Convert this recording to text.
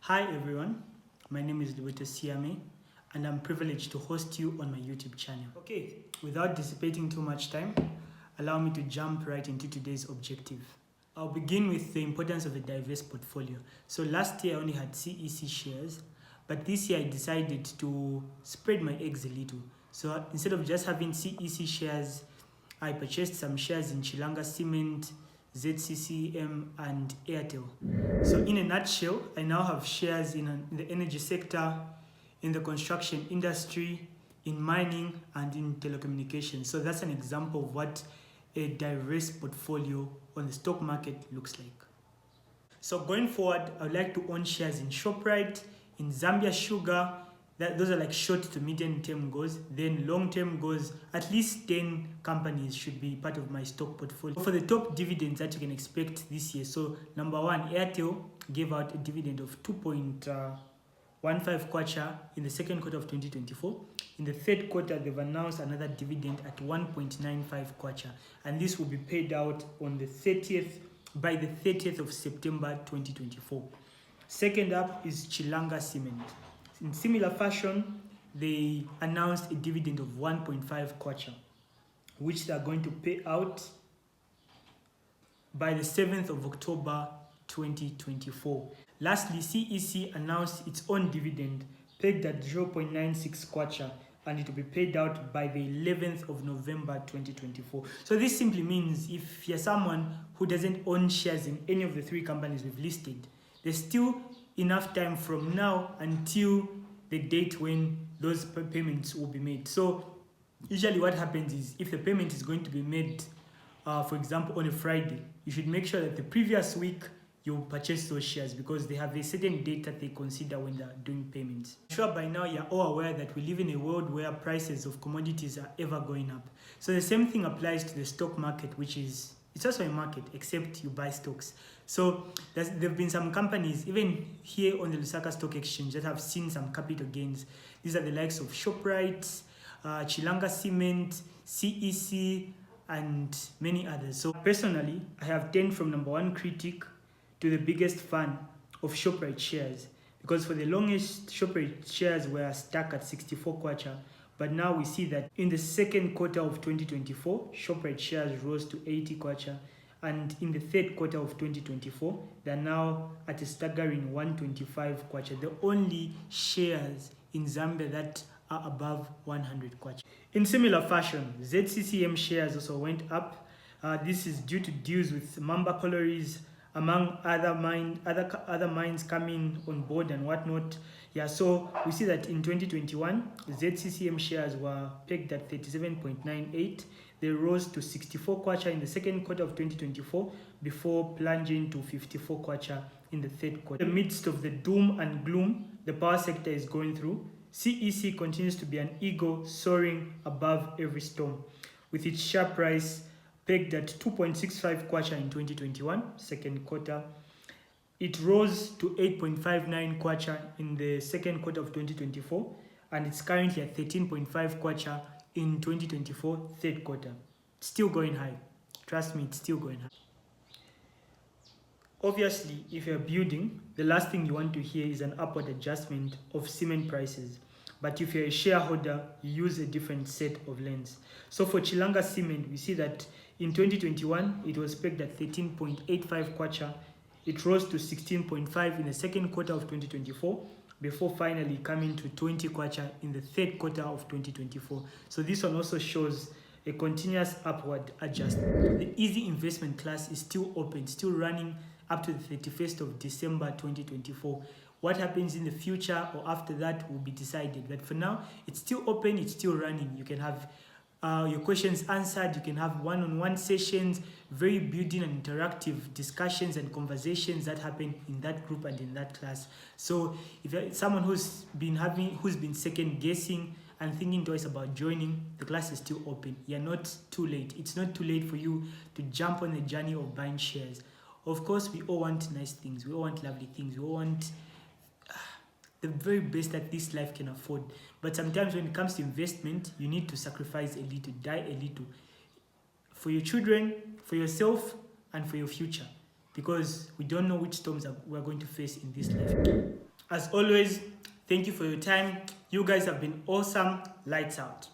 Hi everyone, my name is LUSE and I'm privileged to host you on my YouTube channel. Okay, without dissipating too much time, allow me to jump right into today's objective. I'll begin with the importance of a diverse portfolio. So last year I only had CEC shares, but this year I decided to spread my eggs a little. So instead of just having CEC shares, I purchased some shares in Chilanga Cement, ZCCM and Airtel. So in a nutshell, I now have shares in the energy sector, in the construction industry, in mining and in telecommunications. So that's an example of what a diverse portfolio on the stock market looks like. So going forward, I would like to own shares in Shoprite, in Zambia Sugar. Those are like short to medium term goals. Then long term goals, at least 10 companies should be part of my stock portfolio. For the top dividends that you can expect this year, so number one, Airtel gave out a dividend of 2.15 kwacha in the second quarter of 2024. In the third quarter, they've announced another dividend at 1.95 kwacha, and this will be paid out on the 30th by the 30th of September 2024. Second up is Chilanga Cement. In similar fashion, they announced a dividend of 1.5 kwacha, which they are going to pay out by the 7th of October 2024. Lastly, CEC announced its own dividend pegged at 0.96 kwacha, and it will be paid out by the 11th of November 2024. So this simply means if you're someone who doesn't own shares in any of the three companies we've listed, there's still enough time from now until the date when those payments will be made. So usually what happens is if the payment is going to be made, for example, on a Friday, you should make sure that the previous week you purchase those shares because they have a certain date that they consider when they're doing payments. I'm sure by now you're all aware that we live in a world where prices of commodities are ever going up. So the same thing applies to the stock market, which is it's also a market, except you buy stocks. So there have been some companies, even here on the Lusaka Stock Exchange, that have seen some capital gains. These are the likes of Shoprite, Chilanga Cement, CEC, and many others. So personally, I have turned from number one critic to the biggest fan of Shoprite shares, because for the longest, Shoprite shares were stuck at 64 kwacha. But now we see that in the second quarter of 2024, Shoprite shares rose to 80 kwacha. And in the third quarter of 2024, they're now at a staggering 125 kwacha. The only shares in Zambia that are above 100 kwacha. In similar fashion, ZCCM shares also went up. This is due to deals with Mamba Collieries, among other mines coming on board and whatnot. Yeah, so we see that in 2021, ZCCM shares were pegged at 37.98. They rose to 64 kwacha in the second quarter of 2024 before plunging to 54 kwacha in the third quarter. In the midst of the doom and gloom the power sector is going through, CEC continues to be an eagle soaring above every storm, with its share price pegged at 2.65 kwacha in 2021, second quarter. It rose to 8.59 kwacha in the second quarter of 2024, and it's currently at 13.5 kwacha in 2024, third quarter. Still going high. Trust me, it's still going high. Obviously, if you're building, the last thing you want to hear is an upward adjustment of cement prices. But if you're a shareholder, you use a different set of lens. So for Chilanga Cement, we see that in 2021, it was pegged at 13.85 kwacha. It rose to 16.5 in the second quarter of 2024, before finally coming to 20 kwacha in the third quarter of 2024. So this one also shows a continuous upward adjustment. The easy investment class is still open, still running up to the 31st of December 2024. What happens in the future or after that will be decided. But for now, it's still open, it's still running. You can have your questions answered, you can have one-on-one sessions, very building and interactive discussions and conversations that happen in that group and in that class. So if you're someone who's been second guessing and thinking twice about joining, the class is still open. You're not too late. It's not too late for you to jump on the journey of buying shares. Of course, we all want nice things, we all want lovely things, we all want the very best that this life can afford. But sometimes when it comes to investment, you need to sacrifice a little, die a little, for your children, for yourself, and for your future, because we don't know which storms we're going to face in this life. As always, thank you for your time. You guys have been awesome. Lights out.